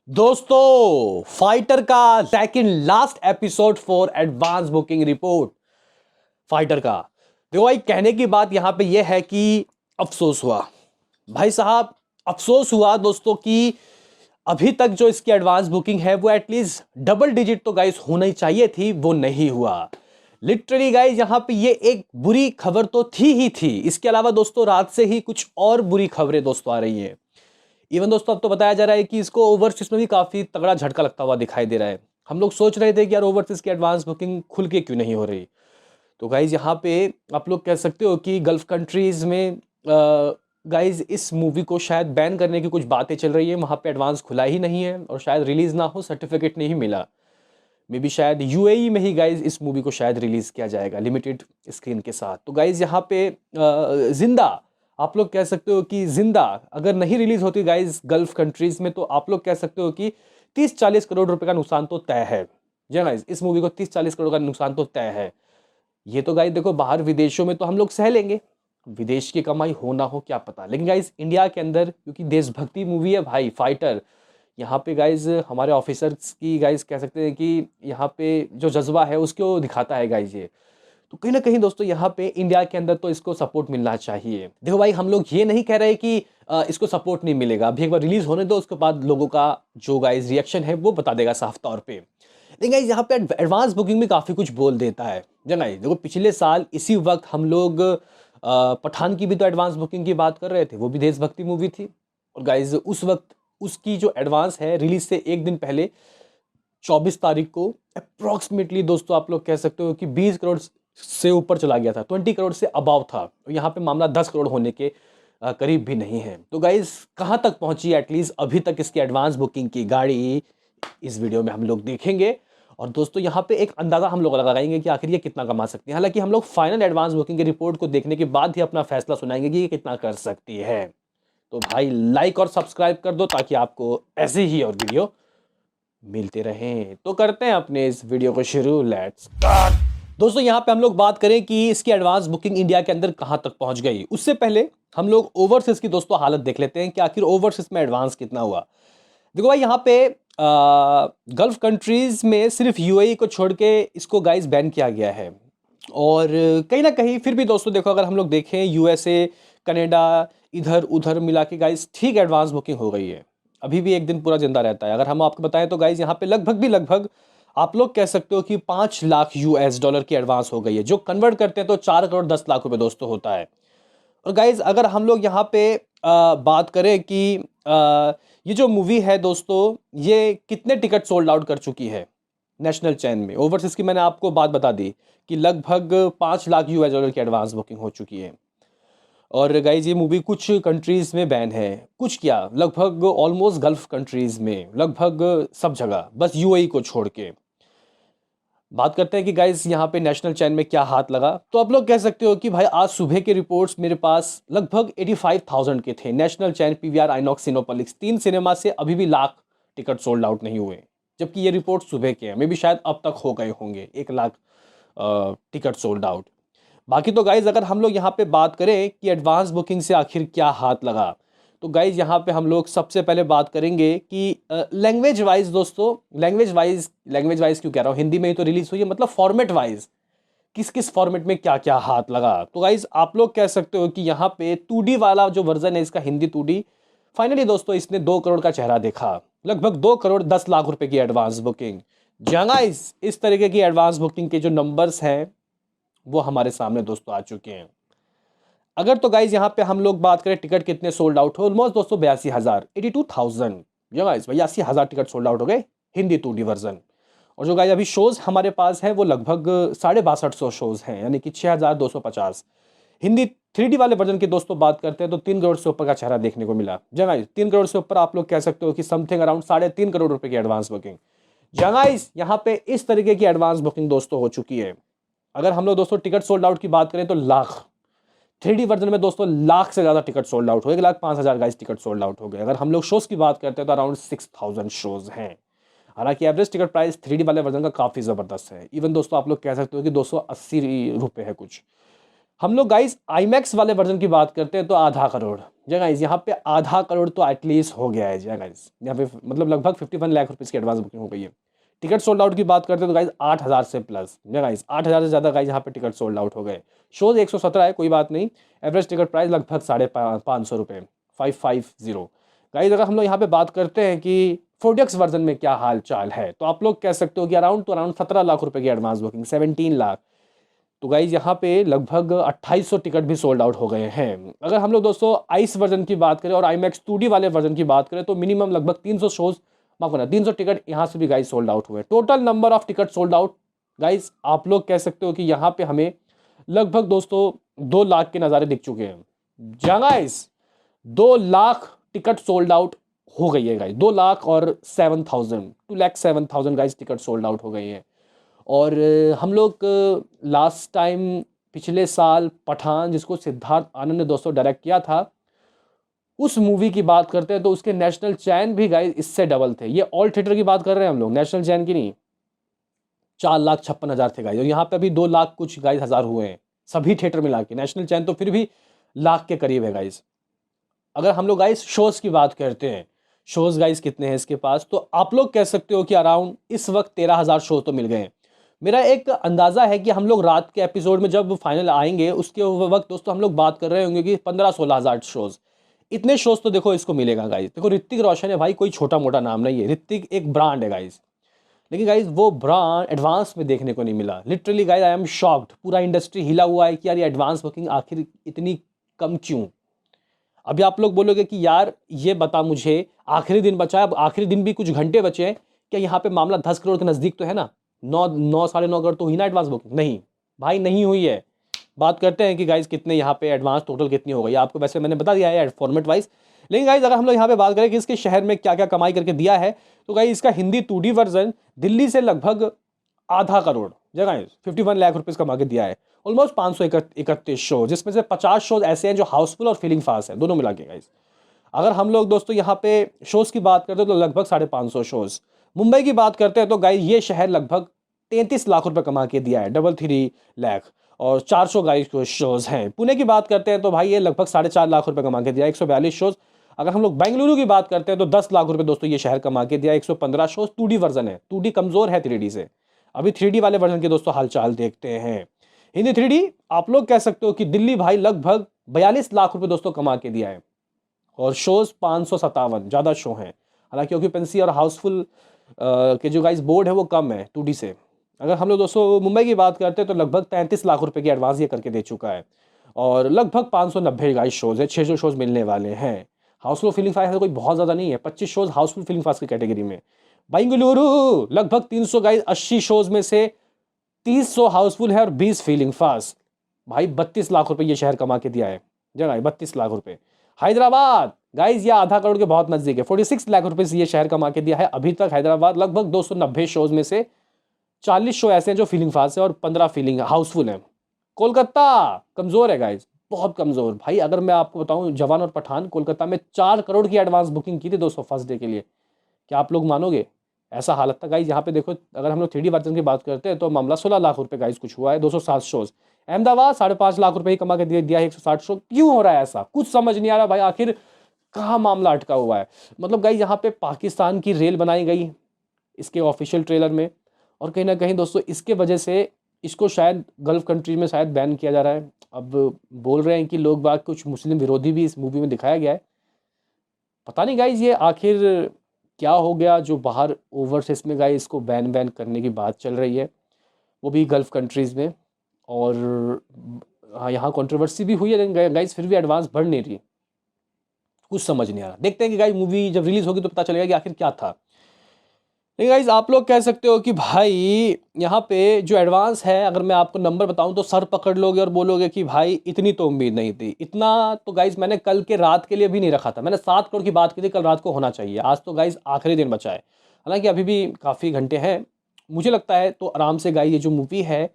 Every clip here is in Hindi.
दोस्तों फाइटर का second last episode for advance booking report. Fighter का देखो भाई, कहने की बात यहां पे यह है कि अफसोस हुआ भाई साहब। अफसोस हुआ दोस्तों कि अभी तक जो इसकी एडवांस बुकिंग है वो एटलीस्ट डबल डिजिट तो गाइस होना ही चाहिए थी, वो नहीं हुआ। लिटरली गाइस यहां पे ये एक बुरी खबर तो थी ही थी। इसके अलावा दोस्तों रात से ही कुछ और बुरी खबरें दोस्तों आ रही हैं। इवन दोस्तों अब तो बताया जा रहा है कि इसको ओवरसीज में भी काफी तगड़ा झटका लगता हुआ दिखाई दे रहा है। हम लोग सोच रहे थे कि यार ओवरसीज की एडवांस बुकिंग खुल के क्यों नहीं हो रही। तो गाइज यहाँ पे आप लोग कह सकते हो कि गल्फ कंट्रीज में गाइज इस मूवी को शायद बैन करने की कुछ बातें चल रही है। वहाँ पे एडवांस खुला ही नहीं है और शायद रिलीज ना हो, सर्टिफिकेट नहीं मिला। मे बी शायद यूएई में ही गाइज इस मूवी को शायद रिलीज किया जाएगा लिमिटेड स्क्रीन के साथ। तो गाइज यहाँ पे जिंदा आप लोग कह सकते हो कि जिंदा अगर नहीं रिलीज होती गाइज गल्फ कंट्रीज में, तो आप लोग कह सकते हो कि 30-40 करोड़ रुपए का नुकसान तो तय है। जी गाइज, इस मूवी को 30-40 करोड़ का नुकसान तो तय है। ये तो गाइज देखो, बाहर विदेशों में तो हम लोग सह लेंगे, विदेश की कमाई हो ना हो क्या पता, लेकिन गाइज इंडिया के अंदर क्योंकि देशभक्ति मूवी है भाई फाइटर। यहाँ पे गाइज हमारे ऑफिसर्स की गाइज कह सकते हैं कि यहाँ पे जो जज्बा है उसको दिखाता है गाइज ये। तो कहीं ना कहीं दोस्तों यहाँ पे इंडिया के अंदर तो इसको सपोर्ट मिलना चाहिए। देखो भाई, हम लोग ये नहीं कह रहे कि इसको सपोर्ट नहीं मिलेगा, अभी एक बार रिलीज होने दो, उसके बाद लोगों का जो गाइज रिएक्शन है वो बता देगा साफ तौर पे। लेकिन गाइज यहाँ पे एडवांस बुकिंग में काफी कुछ बोल देता है जना। देखो पिछले साल इसी वक्त हम लोग पठान की भी तो एडवांस बुकिंग की बात कर रहे थे, वो भी देशभक्ति मूवी थी। और गाइज उस वक्त उसकी जो एडवांस है रिलीज से एक दिन पहले 24 तारीख को अप्रोक्सीमेटली दोस्तों आप लोग कह सकते हो कि 20 करोड़ से ऊपर चला गया था, 20 करोड़ से अबाव था। और यहाँ पे मामला 10 करोड़ होने के करीब भी नहीं है। तो गाइज कहाँ तक पहुंची एटलीस्ट अभी तक इसकी एडवांस बुकिंग की गाड़ी, इस वीडियो में हम लोग देखेंगे। और दोस्तों यहाँ पे एक अंदाजा हम लोग लगाएंगे कि आखिर ये कितना कमा सकती है। हालांकि हम लोग फाइनल एडवांस बुकिंग की रिपोर्ट को देखने के बाद ही अपना फैसला सुनाएंगे कि ये कितना कर सकती है। तो भाई लाइक और सब्सक्राइब कर दो ताकि आपको ऐसे ही और वीडियो मिलते रहें। तो करते हैं अपने इस वीडियो को शुरू, लेट्स स्टार्ट। दोस्तों यहाँ पे हम लोग बात करें कि इसकी एडवांस बुकिंग इंडिया के अंदर कहां तक पहुंच गई, उससे पहले हम लोग ओवरसीज की दोस्तों हालत देख लेते हैं कि आखिर ओवरसीज में एडवांस कितना हुआ। देखो भाई यहाँ पे गल्फ कंट्रीज में सिर्फ यूएई को छोड़ के इसको गाइस बैन किया गया है। और कहीं ना कहीं फिर भी दोस्तों देखो, अगर हम लोग देखें यूएसए, कनाडा, इधर उधर मिला के गाइस ठीक एडवांस बुकिंग हो गई है। अभी भी एक दिन पूरा जिंदा रहता है। अगर हम आपको बताएं तो गाइस यहाँ पे लगभग आप लोग कह सकते हो कि 5 लाख यूएस डॉलर की एडवांस हो गई है, जो कन्वर्ट करते हैं तो 4 करोड़ 10 लाख रुपए दोस्तों होता है। और गाइज अगर हम लोग यहाँ पे बात करें कि ये जो मूवी है दोस्तों, ये कितने टिकट सोल्ड आउट कर चुकी है नेशनल चैन में। ओवरसीज की मैंने आपको बात बता दी कि लगभग 5 लाख यूएस डॉलर की एडवांस बुकिंग हो चुकी है। और गाइज ये मूवी कुछ कंट्रीज में बैन है, कुछ क्या लगभग ऑलमोस्ट गल्फ कंट्रीज में, लगभग सब जगह, बस यूएई को छोड़ के। बात करते हैं कि गाइस यहाँ पे नेशनल चैन में क्या हाथ लगा। तो आप लोग कह सकते हो कि भाई आज सुबह के रिपोर्ट्स मेरे पास लगभग 85,000 के थे। नेशनल चैन, पीवीआर, आइनॉक्स, सिनेपोलिक्स, 3 सिनेमा से अभी भी लाख टिकट सोल्ड आउट नहीं हुए, जबकि ये रिपोर्ट सुबह के हैं। मे भी शायद अब तक हो गए होंगे 1 लाख टिकट सोल्ड आउट। बाकी तो गाइज अगर हम लोग यहाँ पे बात करें कि एडवांस बुकिंग से आखिर क्या हाथ लगा, तो गाइज यहाँ पे हम लोग सबसे पहले बात करेंगे कि लैंग्वेज वाइज दोस्तों, लैंग्वेज वाइज क्यों कह रहा हूँ, हिंदी में ही तो रिलीज हुई है, मतलब फॉर्मेट वाइज किस किस फॉर्मेट में क्या क्या हाथ लगा। तो गाइज आप लोग कह सकते हो कि यहाँ पे 2D वाला जो वर्जन है इसका, हिंदी 2D, फाइनली दोस्तों इसने 2 करोड़ का चेहरा देखा। लगभग 2 करोड़ 10 लाख रुपए की एडवांस बुकिंग। गाइज इस तरीके की एडवांस बुकिंग के जो नंबर्स हैं वो हमारे सामने दोस्तों आ चुके हैं। अगर तो गाइज यहाँ पे हम लोग बात करें टिकट कितने सोल्ड आउट हो, ऑलमोस्ट दोस्तों 82,000, 82,000, जो गाइज 82,000 टिकट सोल्ड आउट हो गए हिंदी 2D वर्जन। और जो गाइज अभी शोज हमारे पास है वो लगभग 6250 शोज हैं, यानी कि 6250। हिंदी 3D वाले वर्जन की दोस्तों बात करते हैं तो 3 करोड़ से ऊपर का चेहरा देखने को मिला। जगाइज 3 करोड़ से ऊपर आप लोग कह सकते हो कि समथिंग अराउंड 3.5 करोड़ रुपए की एडवांस बुकिंग। जगाइज यहाँ पे इस तरीके की एडवांस बुकिंग दोस्तों हो चुकी है। अगर हम लोग दोस्तों टिकट सोल्ड आउट की बात करें तो लाख, 3D वर्जन में दोस्तों लाख से ज्यादा टिकट सोल्ड आउट हो गए, 1,05,000 गाइस टिकट सोल्ड आउट हो गए। अगर हम लोग शोज की बात करते हैं तो अराउंड 6,000 शोज हैं। हालांकि एवरेज टिकट प्राइस 3D वाले वर्जन का काफी जबरदस्त है। इवन दोस्तों आप लोग कह सकते हो कि 280 रुपए है कुछ। हम लोग गाइस आईमैक्स वाले वर्जन की बात करते हैं तो आधा करोड़, जी गाइस, यहाँ पे आधा करोड़ तो एटलीस्ट हो गया है जी गाइस। यहाँ पे मतलब लगभग 51 लाख रुपीज़ की एडवांस बुकिंग हो गई है। टिकट सोल्ड आउट की बात करते हैं तो गाइस 8,000 से प्लस, जी गाइस 8,000 से ज़्यादा गाइस यहाँ पे टिकट सोल्ड आउट हो गए। शोज 117 है, कोई बात नहीं। एवरेज टिकट प्राइस लगभग 550 रुपये, 550। गाइस अगर हम लोग यहाँ पे बात करते हैं कि 4DX वर्जन में क्या हाल चाल है, तो आप लोग कह सकते हो कि अराउंड 17 लाख रुपए की एडवांस बुकिंग, 17 लाख। तो गाइज यहाँ पे लगभग 2800 टिकट भी सोल्ड आउट हो गए हैं। अगर हम लोग दोस्तों आइस वर्जन की बात करें और IMAX 2D वाले वर्जन की बात करें तो मिनिमम लगभग 300 शोज, माफ करना 300 टिकट यहाँ से भी गाइज सोल्ड आउट हुए। Total number of ticket sold out guys आप लोग कह सकते हो कि यहाँ पे हमें लगभग दोस्तों 2 लाख के नज़ारे दिख चुके हैं। जहाँ guys 2 lakh ticket sold out हो गई है guys, 2,07,000, 2,07,000 guys ticket sold out हो गई है। और हम लोग लास्ट टाइम पिछले साल पठान, जिसको सिद्धार्थ आनंद ने दोस्तों डायरेक्ट किया था, उस मूवी की बात करते हैं तो उसके नेशनल चैन भी गाइस इससे डबल थे। ये ऑल थिएटर की बात कर रहे हैं हम लोग, नेशनल चैन की नहीं। 4,56,000 थे गाइस, और यहाँ पे अभी 2 लाख कुछ गाइस हजार हुए हैं सभी थिएटर मिला के। नेशनल चैन तो फिर भी लाख के करीब है गाइस। अगर हम लोग गाइस शोज की बात करते हैं, शोज गाइस कितने हैं इसके पास, तो आप लोग कह सकते हो कि अराउंड इस वक्त 13,000 शो तो मिल गए हैं। मेरा एक अंदाजा है कि हम लोग रात के एपिसोड में जब फाइनल आएंगे उसके वक्त दोस्तों हम लोग बात कर रहे होंगे कि 15-16,000 शोज। इतने शोज तो देखो इसको मिलेगा गाइस। देखो ऋतिक रोशन है भाई, कोई छोटा मोटा नाम नहीं है। ऋतिक एक ब्रांड है गाइस, लेकिन गाइस वो ब्रांड एडवांस में देखने को नहीं मिला। Literally guys I am shocked, पूरा इंडस्ट्री हिला हुआ है कि यार ये एडवांस बुकिंग आखिर इतनी कम क्यों। अभी आप लोग बोलोगे कि यार ये बता मुझे, आखिरी दिन बचा है, अब आखिरी दिन भी कुछ घंटे बचे हैं, क्या यहाँ पे मामला 10 करोड़ के नज़दीक तो है ना, 9 साढ़े 9 करोड़ तो हुई ना एडवांस बुकिंग? नहीं भाई, नहीं हुई है। बात करते हैं कि गाइस कितने यहाँ पे एडवांस टोटल कितनी हो गई, आपको वैसे मैंने बता दिया है फॉर्मेट वाइज। लेकिन गाइस अगर हम लोग यहाँ पे बात करें कि इसके शहर में क्या क्या कमाई करके दिया है, तो गाइस इसका हिंदी 2D वर्जन दिल्ली से लगभग आधा करोड़, जगह 51 लाख रुपीज़ कमा के दिया है। ऑलमोस्ट 531 शो, जिसमें से 50 शोज ऐसे हैं जो हाउसफुल और फीलिंग फास्ट है, दोनों मिला के गाइस। अगर हम लोग दोस्तों यहाँ पे शोज की बात करते हैं तो लगभग 550 शोज। मुंबई की बात करते हैं तो गाइस ये शहर लगभग 33 लाख रुपए कमा के दिया है, 333 लाख, और 400 गाइस शोज हैं। पुणे की बात करते हैं तो भाई ये लगभग 4.5 लाख रुपए कमा के दिया, 142 शोज। अगर हम लोग बेंगलुरु की बात करते हैं तो 10 लाख रुपए दोस्तों ये शहर कमा के दिया, 115 शोज। 2D वर्जन है, 2D कमजोर है 3D से। अभी 3D वाले वर्जन के दोस्तों हालचाल देखते हैं। हिंदी 3D आप लोग कह सकते हो कि दिल्ली भाई लगभग 42 लाख रुपए दोस्तों कमा के दिया है, और शोज 557 ज़्यादा शो हैं। हालांकि ऑक्यूपेंसी और हाउसफुल के जो गाइस बोर्ड है वो कम है 2D से। अगर हम लोग दोस्तों मुंबई की बात करते हैं तो लगभग 33 लाख रुपए की एडवांस ये करके दे चुका है, और लगभग 590 गाइस शोज है, 600 शोज मिलने वाले हैं। हाउसफुल फीलिंग फास्ट कोई बहुत ज़्यादा नहीं है, 25 शोज हाउसफुल फीलिंग फास्ट की कैटेगरी में। बेंगलुरु लगभग 300 गाइस, 80 शोज में से 30 हाउसफुल है और 20 फीलिंग फास्ट। भाई 32 लाख रुपए ये शहर कमा के दिया है, जगह 32 लाख रुपए। हैदराबाद गाइज ये आधा करोड़ के बहुत नजदीक है, 46 लाख रुपए से ये शहर कमा के दिया है अभी तक। हैदराबाद लगभग 290 शोज में से 40 शो ऐसे हैं जो फीलिंग फास्ट है और 15 फीलिंग हाउसफुल है। कोलकाता कमजोर है गाइज, बहुत कमजोर भाई। अगर मैं आपको बताऊं, जवान और पठान कोलकाता में 4 करोड़ की एडवांस बुकिंग की थी दोस्तों फर्स्ट डे के लिए। क्या आप लोग मानोगे? ऐसा हालत था गाइज। यहाँ पे देखो, अगर हम लोग 3D वर्जन की बात करते हैं तो मामला 16 लाख रुपए गाइज कुछ हुआ है, 207 शोज। अहमदाबाद 5.5 लाख रुपए ही कमा के दिया है, 160 शो। क्यों हो रहा है ऐसा, कुछ समझ नहीं आ रहा भाई, आखिर कहाँ मामला अटका हुआ है। मतलब गाइज यहाँ पे पाकिस्तान की रेल बनाई गई इसके ऑफिशियल ट्रेलर में, और कहीं ना कहीं दोस्तों इसके वजह से इसको शायद गल्फ कंट्री में शायद बैन किया जा रहा है। अब बोल रहे हैं कि लोग बाग कुछ मुस्लिम विरोधी भी इस मूवी में दिखाया गया है। पता नहीं गाइज ये आखिर क्या हो गया जो बाहर ओवरसीज में गाइज इसको बैन करने की बात चल रही है, वो भी गल्फ कंट्रीज़ में। और हाँ, यहाँ कंट्रोवर्सी भी हुई है, लेकिन गाइज फिर भी एडवांस बढ़ नहीं रही। कुछ समझ नहीं आ रहा, देखते हैं कि गाइज मूवी जब रिलीज होगी तो पता चलेगा कि आखिर क्या था। लेकिन गाइज आप लोग कह सकते हो कि भाई यहाँ पे जो एडवांस है, अगर मैं आपको नंबर बताऊं तो सर पकड़ लोगे और बोलोगे कि भाई इतनी तो उम्मीद नहीं थी। इतना तो गाइज मैंने कल के रात के लिए भी नहीं रखा था, मैंने 7 करोड़ की बात की थी कल रात को होना चाहिए। आज तो गाइज आखिरी दिन बचा है, हालांकि अभी भी काफ़ी घंटे हैं। मुझे लगता है तो आराम से गाइज ये जो मूवी है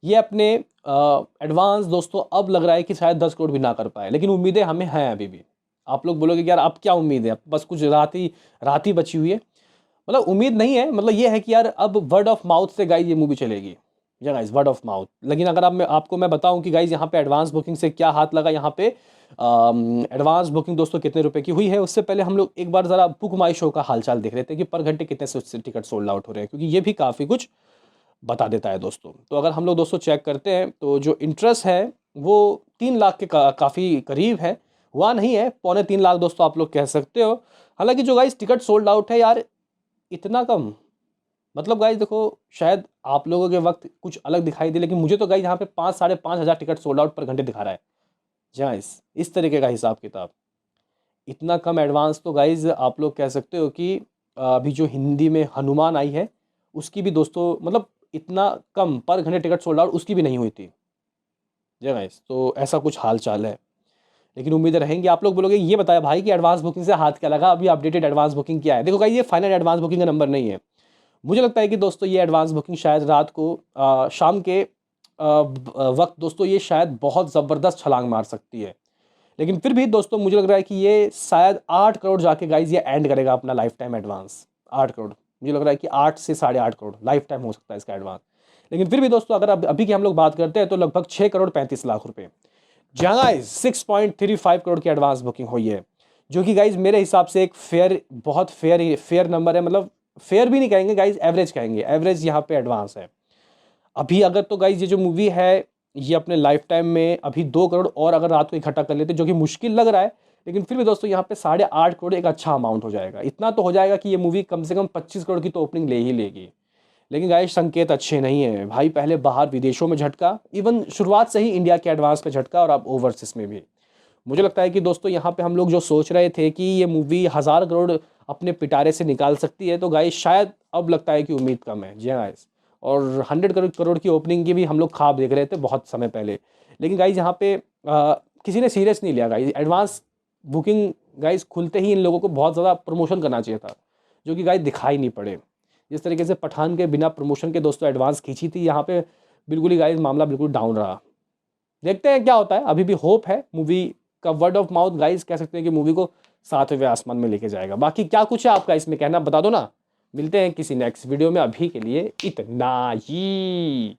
ये अपने एडवांस दोस्तों अब लग रहा है कि शायद 10 करोड़ भी ना कर पाए, लेकिन उम्मीदें हमें हैं अभी भी। आप लोग बोलोगे कि यार अब क्या उम्मीद है, बस कुछ रात ही बची हुई है। मतलब उम्मीद नहीं है, मतलब ये है कि यार अब वर्ड ऑफ माउथ से गाइस ये मूवी चलेगी। Yeah guys word of mouth. लेकिन अगर आपको मैं बताऊं कि गाइज यहाँ पे एडवांस बुकिंग से क्या हाथ लगा, यहाँ पे एडवांस बुकिंग दोस्तों कितने रुपए की हुई है, उससे पहले हम लोग एक बार ज़रा बुक माई शो का हालचाल देख लेते हैं कि पर घंटे कितने से टिकट सोल्ड आउट हो रहे हैं, क्योंकि ये भी काफ़ी कुछ बता देता है दोस्तों। तो अगर हम लोग दोस्तों चेक करते हैं तो जो इंटरेस्ट है वो 3 लाख के काफ़ी करीब है, हुआ नहीं है, 2.25 लाख दोस्तों आप लोग कह सकते हो। हालांकि जो गाइज टिकट सोल्ड आउट है यार, इतना कम, मतलब गाइज देखो, शायद आप लोगों के वक्त कुछ अलग दिखाई दे, लेकिन मुझे तो गाइज यहाँ पे 5-5.5 हज़ार टिकट सोल्ड आउट पर घंटे दिखा रहा है। जी हाँ, इस तरीके का हिसाब किताब, इतना कम एडवांस तो गाइज आप लोग कह सकते हो कि अभी जो हिंदी में हनुमान आई है उसकी भी दोस्तों, मतलब इतना कम पर घंटे टिकट सोल्ड आउट उसकी भी नहीं हुई थी। जी गाइज, तो ऐसा कुछ हाल चाल है। लेकिन उम्मीदें रहेंगी, आप लोग बोलोगे ये बताया भाई कि एडवांस बुकिंग से हाथ क्या लगा, अभी अपडेटेड एडवांस बुकिंग क्या है। देखो गाइज, ये फाइनल एडवांस बुकिंग का नंबर नहीं है। मुझे लगता है कि दोस्तों ये एडवांस बुकिंग शायद रात को शाम के वक्त दोस्तों ये शायद बहुत ज़बरदस्त छलांग मार सकती है। लेकिन फिर भी दोस्तों मुझे लग रहा है कि ये शायद 8 करोड़ जाके गाइज ये एंड करेगा अपना लाइफ टाइम एडवांस। 8 करोड़, मुझे लग रहा है कि 8 से 8.5 करोड़ लाइफ टाइम हो सकता है इसका एडवांस। लेकिन फिर भी दोस्तों अगर अभी की हम लोग बात करते हैं तो लगभग 6 करोड़ 35 लाख रुपए, जहाँ गाइज 6.35 करोड़ की एडवांस बुकिंग हुई है, जो कि गाइज मेरे हिसाब से एक फेयर, बहुत फेयर नंबर है। मतलब फेयर भी नहीं कहेंगे गाइज, एवरेज कहेंगे, एवरेज यहाँ पे एडवांस है। अभी अगर तो गाइज ये जो मूवी है ये अपने लाइफ टाइम में अभी 2 करोड़ और अगर रात को इकट्ठा कर लेते, जो कि मुश्किल लग रहा है, लेकिन फिर भी दोस्तों यहाँ पे 8.5 करोड़ एक अच्छा अमाउंट हो जाएगा। इतना तो हो जाएगा कि ये मूवी कम से कम 25 करोड़ की तो ओपनिंग ले ही लेगी। लेकिन गाइज संकेत अच्छे नहीं है भाई, पहले बाहर विदेशों में झटका, इवन शुरुआत से ही इंडिया के एडवांस पे झटका, और अब ओवरसीज में भी। मुझे लगता है कि दोस्तों यहाँ पे हम लोग जो सोच रहे थे कि ये मूवी 1000 करोड़ अपने पिटारे से निकाल सकती है, तो गाइज शायद अब लगता है कि उम्मीद कम है। जी हाँ गाइज, और 100 करोड़ की ओपनिंग की भी हम लोग ख्वाब देख रहे थे बहुत समय पहले। लेकिन गाइज यहाँ पे किसी ने सीरियस नहीं लिया गाइज एडवांस बुकिंग। गाइज खुलते ही इन लोगों को बहुत ज़्यादा प्रमोशन करना चाहिए था, जो कि गाइज दिखाई नहीं पड़े। जिस तरीके से पठान के बिना प्रमोशन के दोस्तों एडवांस खींची थी, यहाँ पे बिल्कुल ही गाइज मामला बिल्कुल डाउन रहा। देखते हैं क्या होता है, अभी भी होप है मूवी का। वर्ड ऑफ माउथ गाइज कह सकते हैं कि मूवी को 7वें आसमान में लेके जाएगा। बाकी क्या कुछ है आपका इसमें कहना, बता दो ना। मिलते हैं किसी नेक्स्ट वीडियो में, अभी के लिए इतना ही।